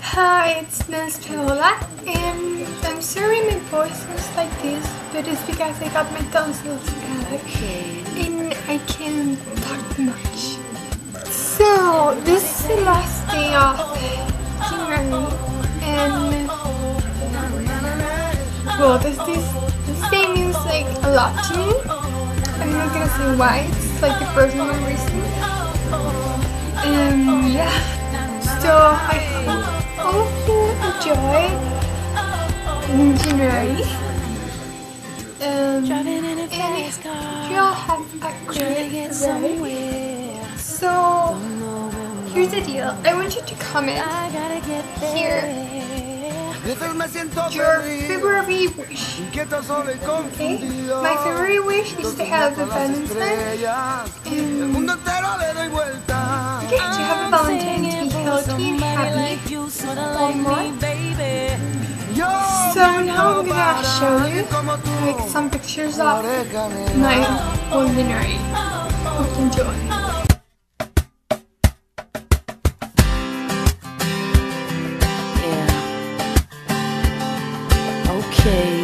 Hi, it's Miss Paola, and I'm sorry my voice is like this, but it's because I got my tonsils together and I can't talk much. So, this is the last day of January, and well, this day means like a lot to me. I'm not gonna say why, it's like a personal reason. Yeah, so I hope all of you enjoy January. And you all have a great day. So here's the deal. I want you to comment here your February wish. Okay? My February wish is to have a Valentine's. Okay, to have a Valentine to be healthy and happy all month. So now I'm gonna show you like some pictures of my ordinary. Hope you enjoy. Okay.